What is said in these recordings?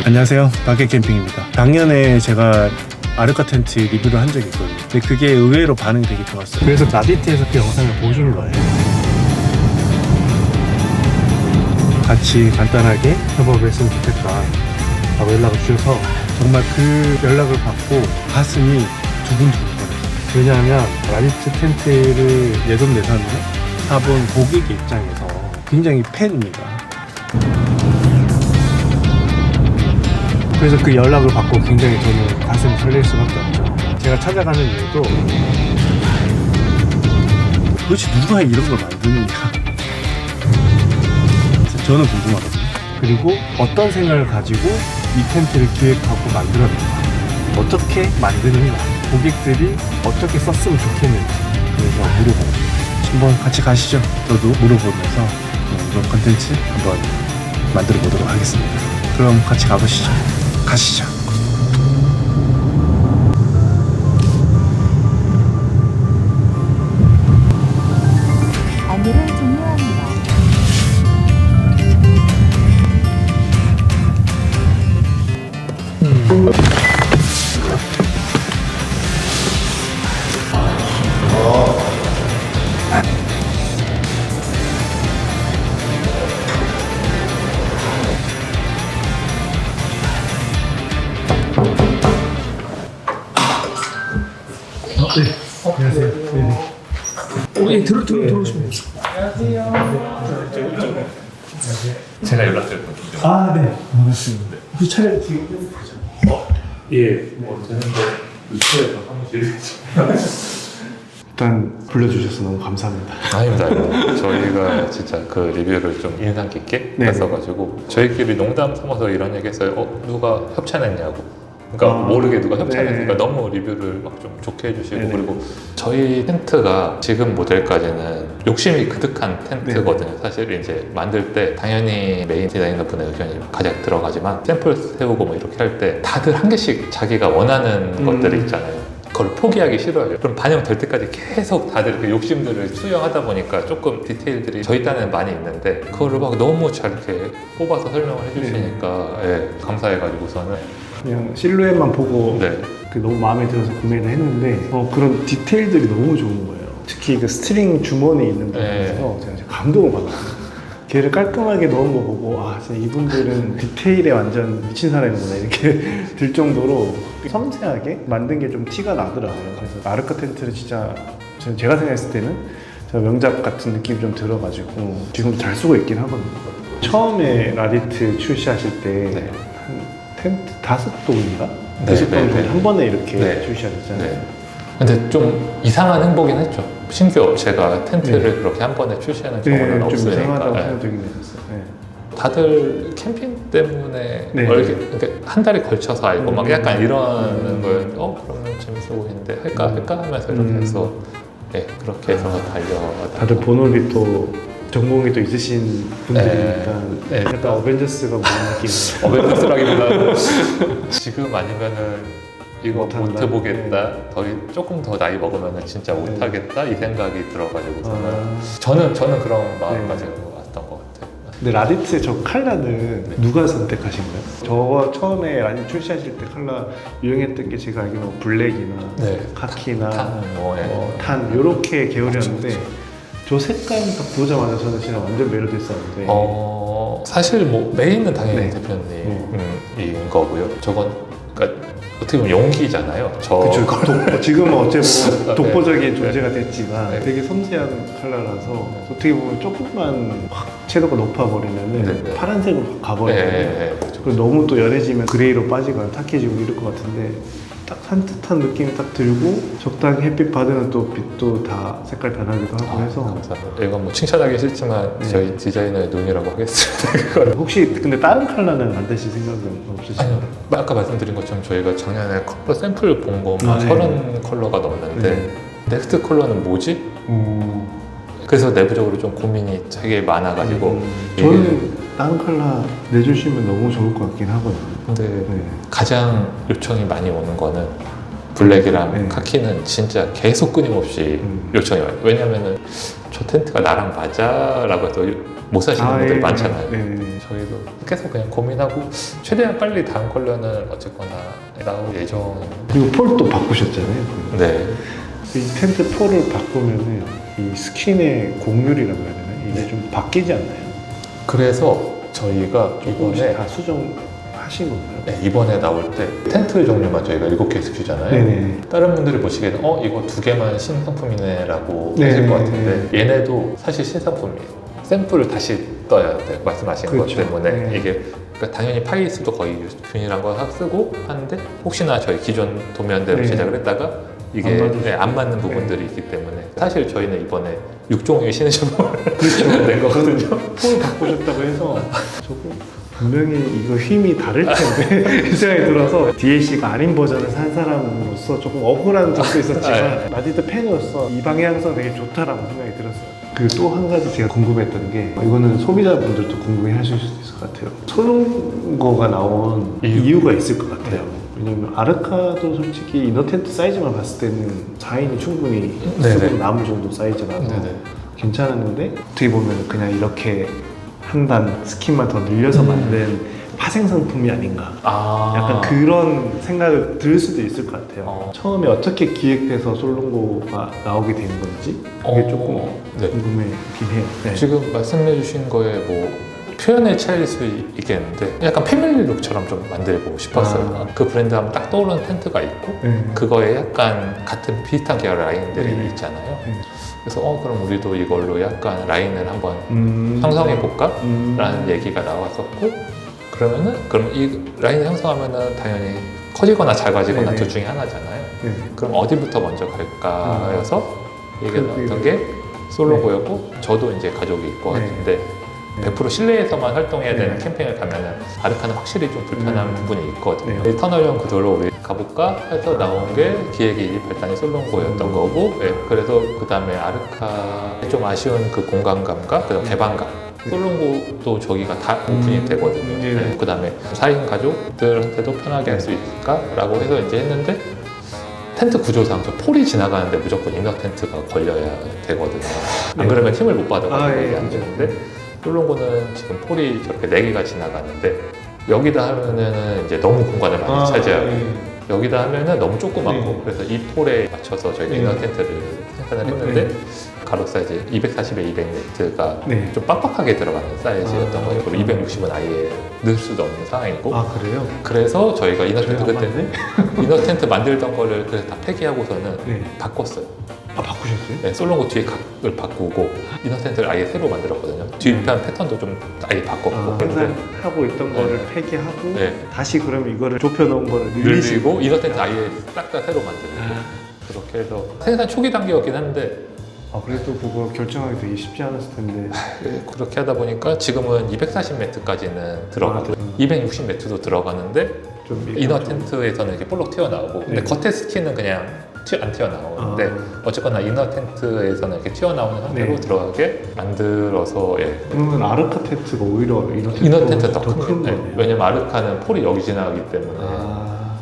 안녕하세요, 바켓 캠핑입니다. 작년에 제가 아르카 텐트 리뷰를 한 적이 있거든요. 근데 그게 의외로 반응이 되게 좋았어요. 그래서 라디트에서 그 영상을 보신 거예요. 같이 간단하게 협업을 했으면 좋겠다 라고 연락을 주셔서 정말 그 연락을 받고 가슴이 두근두근거려요. 왜냐하면 라디트 텐트를 내돈내산으로 사본 고객의 입장에서 굉장히 팬입니다. 그래서 그 연락을 받고 굉장히 저는 가슴이 설렐 수밖에 없죠. 제가 찾아가는 이유도 도대체 누가 이런 걸 만드는가 저는 궁금하거든요. 그리고 어떤 생각을 가지고 이 텐트를 기획하고 만들었는가, 어떻게 만드는가, 고객들이 어떻게 썼으면 좋겠는지, 그래서 물어보고 한번 같이 가시죠. 저도 물어보면서 이번 컨텐츠 한번 만들어 보도록 하겠습니다. 그럼 같이 가보시죠. 가시죠. 안내를 종료합니다. 안녕하세요. 예, 들어오시면 돼요. 제가 연락드렸거든요. 아, 네. 반갑습니다. 혹시 차량 지금 되죠? 예, 뭐 되는데 유튜브에서 사무실이 일단 불러주셔서 너무 감사합니다. 아닙니다. 저희가 진짜 그 리뷰를 좀 인상 깊게 네. 했어가지고 저희끼리 농담 삼아서 이런 얘기했어요. 누가 협찬했냐고. 그러니까 모르게 누가 협찬했으니까 네. 너무 리뷰를 막 좀 좋게 해주시고 네네. 그리고 저희 텐트가 지금 모델까지는 욕심이 그득한 텐트거든요. 사실 이제 만들 때 당연히 메인 디자이너분의 의견이 가장 들어가지만 샘플 세우고 뭐 이렇게 할 때 다들 한 개씩 자기가 원하는 것들이 있잖아요. 그걸 포기하기 싫어요. 그럼 반영될 때까지 계속 다들 그 욕심들을 수용하다 보니까 조금 디테일들이 저희 딴에는 많이 있는데 그거를 막 너무 잘 이렇게 뽑아서 설명을 해주시니까 예, 감사해가지고서는 그냥 실루엣만 보고 네. 그 너무 마음에 들어서 구매를 했는데 그런 디테일들이 너무 좋은 거예요. 특히 그 스트링 주머니 있는 부분에서 제가 진짜 감동을 받았어요. 걔를 깔끔하게 넣은 거 보고 아 진짜 이분들은 디테일에 완전 미친 사람이구나 이렇게 들 정도로 섬세하게 만든 게 좀 티가 나더라고요. 그래서 아르카 텐트를 진짜 제가 생각했을 때는 진짜 명작 같은 느낌이 좀 들어가지고 지금도 잘 쓰고 있긴 하거든요. 처음에 라디트 출시하실 때 네. 한 텐트 5동인가? 네, 5동 네, 정도 네. 한 번에 이렇게 네. 출시하셨잖아요. 네. 근데 좀 이상한 행보긴 했죠. 신규 업체가 텐트를 네. 그렇게 한 번에 출시하는 경우는 좀 없으니까. 이상하다고 네. 생각되긴 했어요. 네. 다들 캠핑 때문에 네. 그러니까 한 달에 걸쳐서 알고 막 약간 이러는 거였는데 그러면 재밌어 보이는데 할까 하면서 이렇게 해서 네, 그렇게 해서 다들 본업이 또 전공이 또 있으신 분들이니까 네. 약간 어벤져스가 무슨 느낌이에요. 어벤져스라기보다는 지금 아니면은 이거 못 못한다. 해보겠다. 조금 더 나이 먹으면은 진짜 못하겠다 이 생각이 들어가지고서는 아. 저는 그런 마음가짐으로 왔던 것 같아요. 근데 라디트의 저 컬러는 누가 선택하신 거예요? 저 처음에 라디트 출시하실 때 컬러 유행했던 게 제가 알기로는 블랙이나 네. 카키나 탄, 탄 이렇게 계열이었는데 저 색감 딱 보자마자 저는 진짜 완전 매료됐었는데 사실 뭐 메인은 당연히 네. 대표님인 거고요. 저건 그러니까 어떻게 보면 용기잖아요. 그쵸. 지금은 어째 뭐 독보적인 네. 존재가 됐지만 네. 되게 섬세한 컬러라서 어떻게 보면 조금만 확 채도가 높아버리면 네, 네. 파란색으로 가버리거든요. 네, 그렇죠. 그리고 너무 또 연해지면 그레이로 빠지거나 탁해지고 이럴 것 같은데 딱 산뜻한 느낌이 딱 들고 적당히 햇빛 받으면 또 빛도 다 색깔 변하기도 하고 해서 감사합니다. 이건 뭐 칭찬하기 싫지만 네. 저희 디자이너의 눈이라고 하겠습니다. 그거는. 혹시 근데 다른 컬러는 만드실 생각은 없으신가요? 아니요. 아까 말씀드린 것처럼 저희가 작년에 컬러 샘플 본 거 아, 네. 30 컬러가 넘는데 넥스트 컬러는 뭐지? 그래서 내부적으로 좀 고민이 되게 많아가지고 저는 다른 컬러 내주시면 너무 좋을 것 같긴 하거든요. 근데 네. 가장 요청이 많이 오는 거는 블랙이랑 네. 카키는 진짜 계속 끊임없이 요청이 와요. 왜냐면은 저 텐트가 나랑 맞아? 라고 해서 못 사시는 분들이 많잖아요. 네네. 저희도 계속 그냥 고민하고 최대한 빨리 다음 컬러는 어쨌거나 나올 예정입니다. 그리고 폴도 바꾸셨잖아요. 네. 이 텐트 폴을 바꾸면은 이 스킨의 곡률이라고 해야 되나? 이게 좀 바뀌지 않나요? 그래서 저희가 조금씩 이번에 다 수정하신 건가요? 네, 이번에 나올 때 텐트 종류만 저희가 7개 쓰잖아요. 네네. 다른 분들이 보시기에는 이거 2개만 신상품이네 라고 네, 하실 것 네, 같은데 얘네도 사실 신상품이에요. 샘플을 다시 떠야 돼요. 말씀하신 그렇죠. 것 때문에 네. 이게 그러니까 당연히 파이스도 거의 균일한 거 쓰고 하는데 혹시나 저희 기존 도면대로 네. 제작을 했다가 이게 안 맞을 안 맞는 부분들이 있기 때문에 사실 저희는 이번에 6종의 신으셔을 그렇죠. 낸 거거든요. 폴 바꾸셨다고 해서 조금 분명히 이거 힘이 다를 텐데 이 생각이 들어서 DLC가 아닌 버전을 산 사람으로서 조금 억울한 점도 있었지만 라디드 팬으로서 이 방향성 되게 좋다라고 생각이 들었어요. 그리고 또 한 가지 제가 궁금했던 게 이거는 소비자분들도 궁금해하실 수도 있을 것 같아요. 솔롱거가 나온 이유가 있을 것 같아요. 왜냐면 아르카도 솔직히 이너 텐트 사이즈만 봤을 때는 4인이 충분히 네네. 쓰고 남을 정도 사이즈라서 네네. 괜찮았는데 어떻게 보면 그냥 이렇게 한 단 스킨만 더 늘려서 만든 파생 상품이 아닌가 약간 그런 생각을 들 수도 있을 것 같아요. 처음에 어떻게 기획돼서 솔롱고가 나오게 된 건지 그게 조금 네. 궁금해긴 해요. 네. 지금 말씀해 주신 거에 뭐 표현의 차이일 수 있겠는데 약간 패밀리룩처럼 좀 만들고 싶었어요. 그 브랜드 하면 딱 떠오르는 텐트가 있고 네. 그거에 약간 같은 비슷한 계열 라인들이 네. 있잖아요. 네. 그래서 그럼 우리도 이걸로 약간 라인을 한번 형성해 볼까? 라는 얘기가 나왔었고 그러면은 그럼 이 라인을 형성하면은 당연히 커지거나 작아지거나 네네. 둘 중에 하나잖아요. 네. 그럼 어디부터 먼저 갈까여서 얘기했던 게 네. 솔로고였고 저도 이제 가족이 있고 네. 하는데 100% 실내에서만 활동해야 되는 네. 캠핑을 가면은 아르카는 확실히 좀 불편한 부분이 있거든요. 네. 터널형 구도로 우리 가볼까 해서 나온 게 기획이 발단이 솔롱고였던 거고, 그래서 그 다음에 아르카의 좀 아쉬운 그 공간감과 그 개방감. 솔롱고도 저기가 다 오픈이 되거든요. 그 다음에 4인 가족들한테도 편하게 할 수 있을까라고 해서 이제 했는데 텐트 구조상 저 폴이 지나가는데 무조건 이너 텐트가 걸려야 되거든요. 안 그러면 힘을 못 받아가지고 이게 안 되는데 솔롱고는 지금 폴이 저렇게 4개가 지나가는데 여기다 하면은 이제 너무 공간을 많이 차지하고 여기다 하면은 너무 조그맣고 그래서 이 폴에 맞춰서 저희가 이너 텐트를 생산을 했는데 가로 사이즈 240에 200네트가 좀 빡빡하게 들어가는 사이즈였던 거예요. 그리고 260은 아예 넣을 수도 없는 상황이고 그래요? 그래서 저희가 이너 텐트 저희가 그때 이너 텐트 만들던 거를 그래서 다 폐기하고서는 네. 바꿨어요. 바꾸셨어요? 네, 솔롱고 뒤에 각을 바꾸고 이너 텐트를 아예 새로 만들었거든요. 뒤편 패턴도 좀 아예 바꿨고 항상 하고 있던 거를 폐기하고 네. 다시 그럼 이거를 좁혀놓은 거를 늘리시고 늘리고 이너 텐트 아예 싹 다 새로 만들고 그렇게 해서 생산 초기 단계였긴 한데 그래도 그거 결정하기 되게 쉽지 않았을 텐데 그렇게 하다 보니까 지금은 240매트까지는 들어가고 260매트도 들어가는데 좀 이너 텐트에서는 이렇게 볼록 튀어나오고 근데 겉에 스킨은 그냥 안 튀어나오는데 어쨌거나 이너 텐트에서는 이렇게 튀어나오는 상태로 들어가게 만들어서 그러면 아르카 텐트가 오히려 이너 텐트 더 큰 큰 거예요? 왜냐면 아르카는 폴이 여기 지나가기 때문에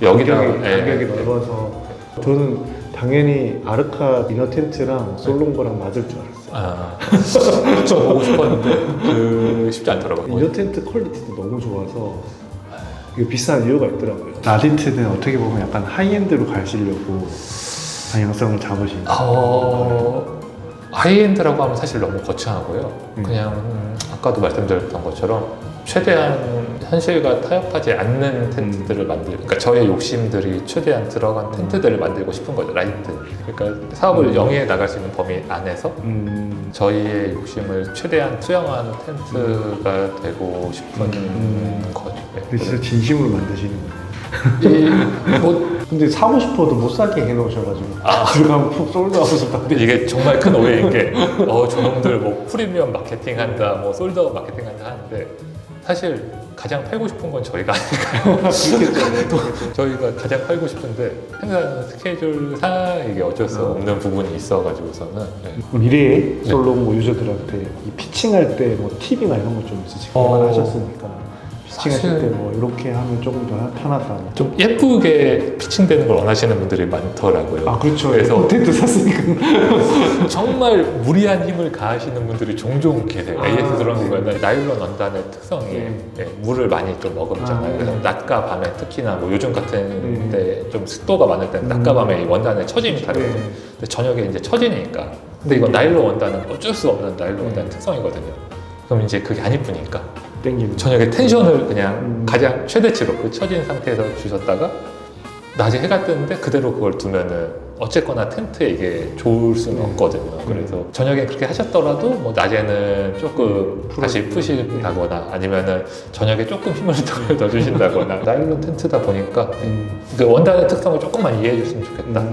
여기다가 여기다가 간격이 넓어서 저는 당연히 아르카 이너 텐트랑 솔롱거랑 맞을 줄 알았어요. 좀 보고 싶었는데 쉽지 않더라고요. 이너 텐트 퀄리티도 너무 좋아서 이게 비싼 이유가 있더라고요. 라디트는 어떻게 보면 약간 하이엔드로 가시려고 방향성을 잡으신 하이엔드라고 하면 사실 너무 거창하고요. 그냥 아까도 말씀드렸던 것처럼 최대한 현실과 타협하지 않는 텐트들을 그러니까 저의 욕심들이 최대한 들어간 텐트들을 만들고 싶은 거죠. 라이트. 그러니까 사업을 영위해 나갈 수 있는 범위 안에서 저희의 욕심을 최대한 투영한 텐트가 되고 싶은 거죠. 근데 진짜 진심으로 만드시는 거예요. 근데 사고 싶어도 못 사게 해놓으셔가지고 들어가면 푹 솔드아웃을 다. 이게 정말 큰 오해인 게 저놈들 뭐 프리미엄 마케팅한다, 뭐 솔드아웃 마케팅한다 하는데 사실 가장 팔고 싶은 건 저희가 아닐까요? 저희가 가장 팔고 싶은데 생산 스케줄상 이게 어쩔 수 없는 부분이 있어가지고서는 미래의 솔롱 유저들한테 이 피칭할 때 뭐 팁이나 이런 거 좀 있으실까요? 하셨으니까 피칭하실 때 뭐 이렇게 하면 조금 더 편하다. 좀 예쁘게 피칭되는 걸 원하시는 분들이 많더라고요. 아 그렇죠. 그래서 콘텐츠 샀으니까. 정말 무리한 힘을 가하시는 분들이 종종 계세요. 아, AS 들어간 네. 거는 나일론 원단의 특성이 네. 물을 많이 좀 머금잖아요. 아, 그래서 네. 낮과 밤에 특히나 뭐 요즘 같은 네. 때 좀 습도가 많을 때는 낮과 밤에 이 원단의 처짐이 다르거든요. 네. 근데 저녁에 이제 처지니까. 근데 이건 나일론 원단은 어쩔 수 없는 나일론 원단의 특성이거든요. 그럼 이제 그게 안 이쁘니까 땡기는. 저녁에 텐션을 그냥 가장 최대치로 그 처진 상태에서 주셨다가 낮에 해가 뜨는데 그대로 그걸 두면은 어쨌거나 텐트에 이게 좋을 수는 없거든요. 그래서 저녁에 그렇게 하셨더라도 뭐 낮에는 조금 다시 푸신다거나 아니면은 저녁에 조금 힘을 더 넣어주신다거나 나일론 텐트다 보니까 그 원단의 특성을 조금만 이해해 줬으면 좋겠다.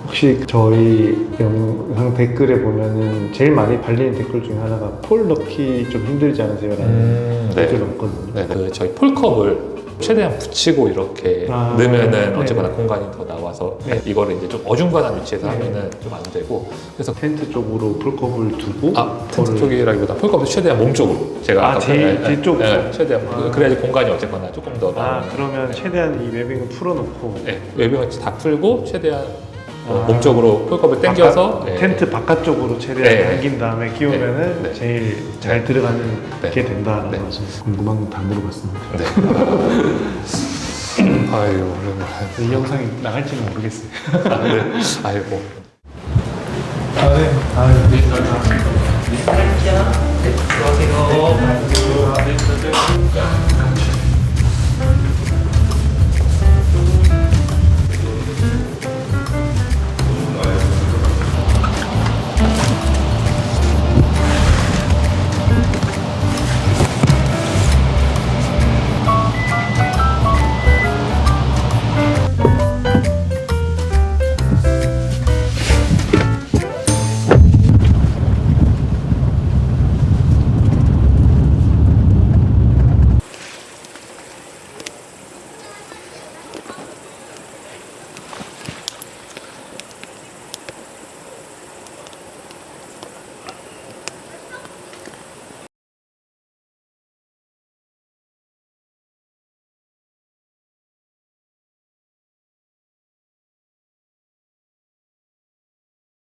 혹시 저희 영상 댓글에 보면은 제일 많이 달리는 댓글 중에 하나가 폴 넣기 좀 힘들지 않으세요? 라는 네. 댓글이 없거든요. 네, 그 저희 폴컵을 최대한 붙이고 이렇게 아, 넣으면은 네. 어쨌거나 공간이 더 나와서 네. 이거를 이제 좀 어중간한 위치에서 네. 하면은 좀 안 되고 그래서 텐트 쪽으로 폴컵을 두고 텐트 그거를- 쪽이라기보다 폴컵을 최대한 몸 쪽으로 제가 아까 제일 뒤쪽? 최대한 아. 그래야지 공간이 어쨌거나 조금 더 그러면 최대한 이 웨빙을 풀어놓고 네, 외병을 다 풀고 최대한 아. 몸 쪽으로 폴컵을 당겨서 네. 텐트 바깥쪽으로 최대한 네. 당긴 다음에 끼우면은 네. 네. 제일 잘 들어가는 네. 게 된다라고 네. 해서 궁금한 건 다 물어봤습니다. 네. 아유 오랜만에 이 영상이 나갈지는 모르겠어요. 아이고